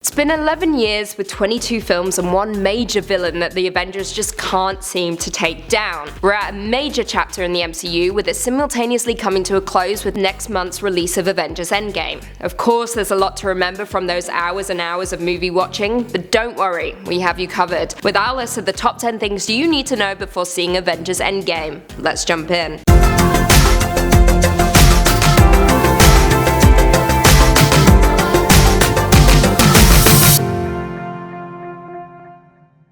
It's been 11 years with 22 films and one major villain that the Avengers just can't seem to take down. We're at a major chapter in the MCU, with it simultaneously coming to a close with next month's release of Avengers Endgame. Of course, there's a lot to remember from those hours and hours of movie watching, but don't worry, we have you covered, with our list of the top 10 things you need to know before seeing Avengers Endgame. Let's jump in.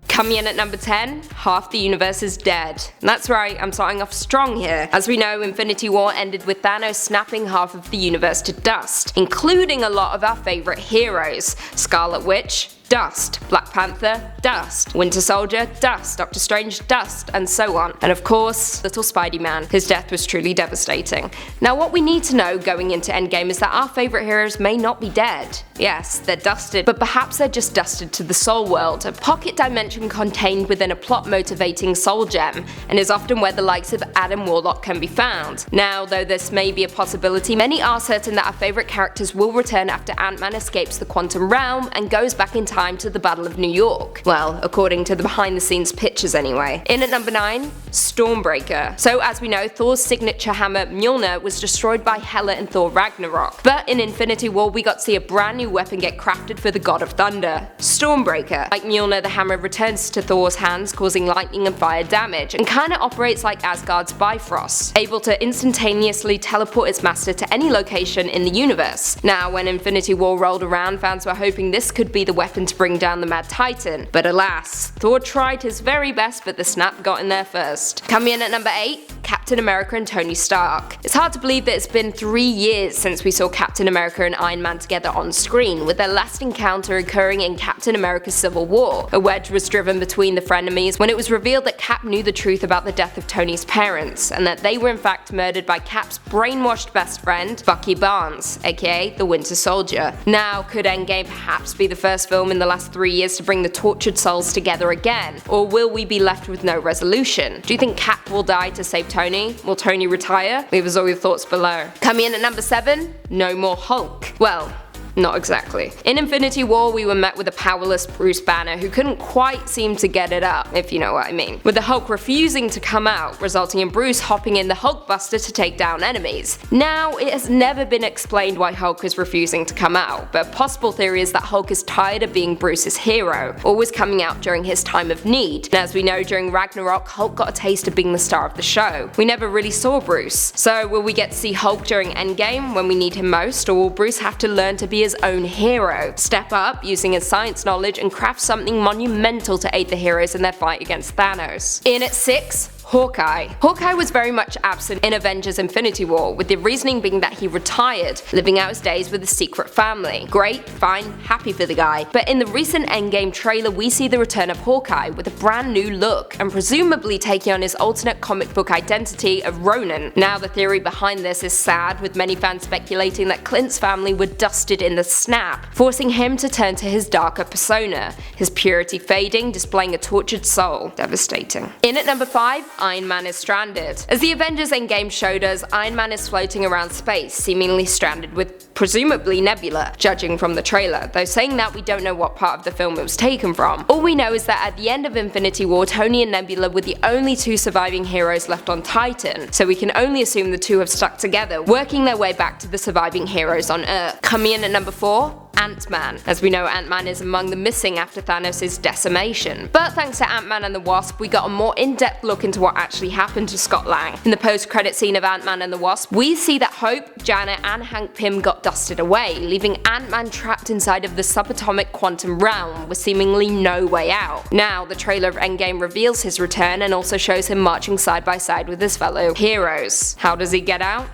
Coming in at number 10, half the universe is dead. That's right, I'm starting off strong here. As we know, Infinity War ended with Thanos snapping half of the universe to dust, including a lot of our favourite heroes. Scarlet Witch, dust. Black Panther, dust. Winter Soldier, dust. Doctor Strange, dust, and so on. And of course, little Spidey-Man. His death was truly devastating. Now what we need to know going into Endgame is that our favourite heroes may not be dead. Yes, they're dusted, but perhaps they're just dusted to the soul world, a pocket dimension contained within a plot-motivating soul gem, and is often where the likes of Adam Warlock can be found. Now, though this may be a possibility, many are certain that our favourite characters will return after Ant-Man escapes the quantum realm and goes back in time to the Battle of New York. Well, according to the behind-the-scenes pictures anyway. In at number 9, Stormbreaker. So as we know, Thor's signature hammer Mjolnir was destroyed by Hela in Thor Ragnarok. But in Infinity War, we got to see a brand new weapon get crafted for the God of Thunder, Stormbreaker. Like Mjolnir, the hammer returns to Thor's hands, causing lightning and fire damage, and kinda operates like Asgard's Bifrost, able to instantaneously teleport its master to any location in the universe. Now, when Infinity War rolled around, fans were hoping this could be the weapon to bring down the Mad Titan, but alas, Thor tried his very best, but the snap got in there first. Coming in at number 8, Captain America and Tony Stark. It's hard to believe that it's been 3 years since we saw Captain America and Iron Man together on screen, with their last encounter occurring in Captain America's Civil War. A wedge was driven between the frenemies when it was revealed that Cap knew the truth about the death of Tony's parents, and that they were in fact murdered by Cap's brainwashed best friend, Bucky Barnes, aka the Winter Soldier. Now, could Endgame perhaps be the first film in the last 3 years to bring the tortured souls together again, or will we be left with no resolution? Do you think Cap will die to save Tony? Will Tony retire? Leave us all your thoughts below. Coming in at number 7, no more Hulk. Well, not exactly. In Infinity War, we were met with a powerless Bruce Banner who couldn't quite seem to get it up, if you know what I mean, with the Hulk refusing to come out, resulting in Bruce hopping in the Hulkbuster to take down enemies. Now, it has never been explained why Hulk is refusing to come out, but a possible theory is that Hulk is tired of being Bruce's hero, always coming out during his time of need. And as we know, during Ragnarok, Hulk got a taste of being the star of the show. We never really saw Bruce. So will we get to see Hulk during Endgame when we need him most, or will Bruce have to learn to be his own hero, step up using his science knowledge and craft something monumental to aid the heroes in their fight against Thanos? In at 6, Hawkeye. Hawkeye was very much absent in Avengers Infinity War, with the reasoning being that he retired, living out his days with a secret family. Great, fine, happy for the guy. But in the recent Endgame trailer, we see the return of Hawkeye with a brand new look, and presumably taking on his alternate comic book identity of Ronin. Now the theory behind this is sad, with many fans speculating that Clint's family were dusted in the snap, forcing him to turn to his darker persona, his purity fading, displaying a tortured soul. Devastating. In at number 5, Iron Man is stranded. As the Avengers Endgame showed us, Iron Man is floating around space, seemingly stranded with presumably Nebula, judging from the trailer, though saying that we don't know what part of the film it was taken from. All we know is that at the end of Infinity War, Tony and Nebula were the only 2 surviving heroes left on Titan, so we can only assume the 2 have stuck together, working their way back to the surviving heroes on Earth. Coming in at number 4, Ant-Man. As we know, Ant-Man is among the missing after Thanos' decimation. But thanks to Ant-Man and the Wasp, we got a more in-depth look into what actually happened to Scott Lang. In the post-credit scene of Ant-Man and the Wasp, we see that Hope, Janet, and Hank Pym got dusted away, leaving Ant-Man trapped inside of the subatomic quantum realm with seemingly no way out. Now, the trailer of Endgame reveals his return and also shows him marching side by side with his fellow heroes. How does he get out?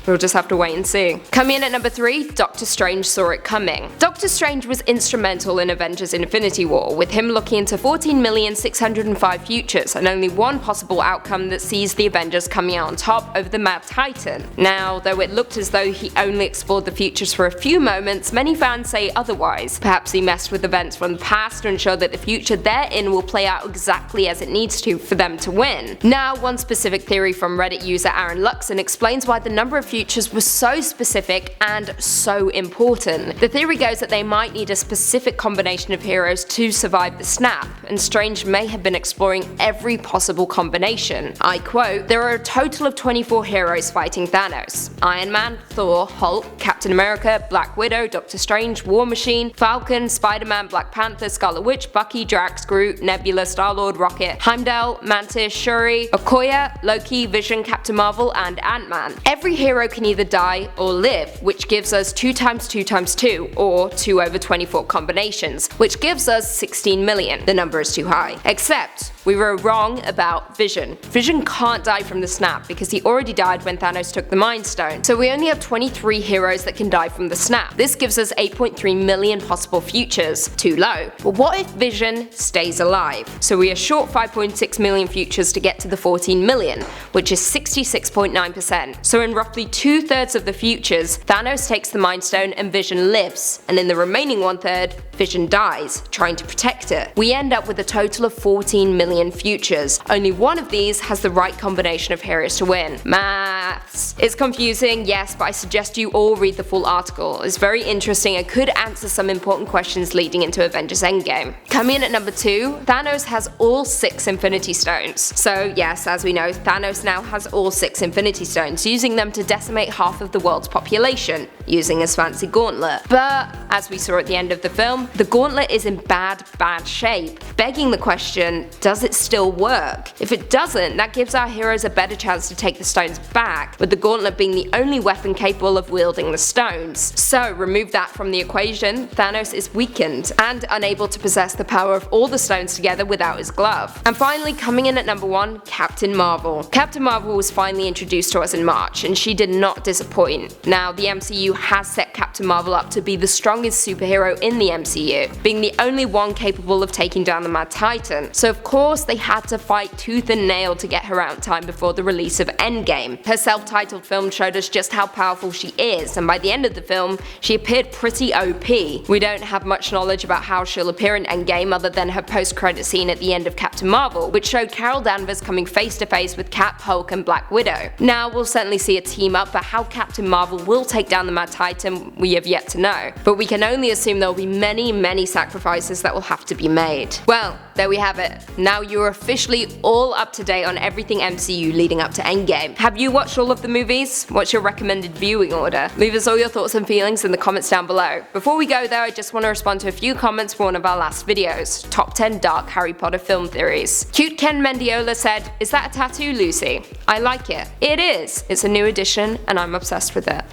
We'll just have to wait and see. Coming in at number 3, Doctor Strange saw it coming. Doctor Strange was instrumental in Avengers Infinity War, with him looking into 14,605 futures and only one possible outcome that sees the Avengers coming out on top over the Mad Titan. Now, though it looked as though he only explored the futures for a few moments, many fans say otherwise. Perhaps he messed with events from the past to ensure that the future they're in will play out exactly as it needs to for them to win. Now, one specific theory from Reddit user Aaron Luxon explains why the number of futures was so specific and so important. The theory goes that they might need a specific combination of heroes to survive the snap, and Strange may have been exploring every possible combination. I quote, "There are a total of 24 heroes fighting Thanos. Iron Man, Thor, Hulk, Captain America, Black Widow, Doctor Strange, War Machine, Falcon, Spider-Man, Black Panther, Scarlet Witch, Bucky, Drax, Groot, Nebula, Star-Lord, Rocket, Heimdall, Mantis, Shuri, Okoye, Loki, Vision, Captain Marvel, and Ant-Man. Every hero can either die or live, which gives us 2 × 2 × 2, or 2/24 combinations, which gives us 16 million. The number is too high. Except, we were wrong about Vision. Vision can't die from the snap because he already died when Thanos took the Mind Stone, so we only have 23 heroes that can die from the snap. This gives us 8.3 million possible futures. Too low. But what if Vision stays alive? So we are short 5.6 million futures to get to the 14 million, which is 66.9%. So in roughly 2/3 of the futures, Thanos takes the Mind Stone and Vision lives, and in the remaining 1/3, Vision dies, trying to protect it. We end up with a total of 14 million futures. Only one of these has the right combination of heroes to win. Maths. It's confusing, yes, but I suggest you all read the full article. It's very interesting and could answer some important questions leading into Avengers Endgame. Coming in at number 2, Thanos has all 6 Infinity Stones. So yes, as we know, Thanos now has all 6 Infinity Stones, using them to decimate half of the world's population, using his fancy gauntlet. But, as we saw at the end of the film, the gauntlet is in bad shape, begging the question, does it still work? If it doesn't, that gives our heroes a better chance to take the stones back, with the gauntlet being the only weapon capable of wielding the stones. So remove that from the equation, Thanos is weakened, and unable to possess the power of all the stones together without his glove. And finally, coming in at number 1, Captain Marvel. Captain Marvel was finally introduced to us in March, and she did not disappoint. Now, the MCU has set Captain Marvel up to be the strongest superhero in the MCU, being the only one capable of taking down the Mad Titan. So of course they had to fight tooth and nail to get her out in time before the release of Endgame. Her self-titled film showed us just how powerful she is, and by the end of the film, she appeared pretty OP. We don't have much knowledge about how she'll appear in Endgame other than her post-credit scene at the end of Captain Marvel, which showed Carol Danvers coming face to face with Cap, Hulk, and Black Widow. Now we'll certainly see a team up, but how Captain Marvel will take down the Mad Titan, we have yet to know. But we can only assume there will be many sacrifices that will have to be made. Well, there we have it. Now you're officially all up to date on everything MCU leading up to Endgame. Have you watched all of the movies? What's your recommended viewing order? Leave us all your thoughts and feelings in the comments down below. Before we go though, I just want to respond to a few comments for one of our last videos. Top 10 dark Harry Potter film theories. Cute Ken Mendiola said, "Is that a tattoo, Lucy? I like it." It is. It's a new edition and I'm obsessed with it.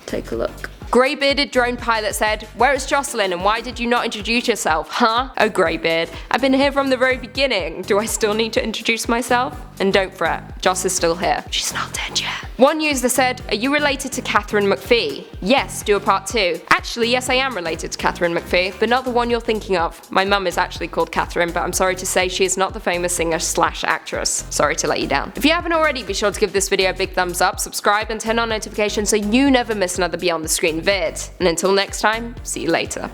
Take a look. Grey-bearded drone pilot said, "Where is Jocelyn and why did you not introduce yourself, huh?" Oh Greybeard, I've been here from the very beginning. Do I still need to introduce myself? And don't fret, Joss is still here. She's not dead yet. One user said, "Are you related to Catherine McPhee?" Yes, do a part 2. Actually, yes I am related to Catherine McPhee, but not the one you're thinking of. My mum is actually called Catherine, but I'm sorry to say she is not the famous singer/actress. Sorry to let you down. If you haven't already, be sure to give this video a big thumbs up, subscribe and turn on notifications so you never miss another Beyond the Screen vid. And until next time, see you later.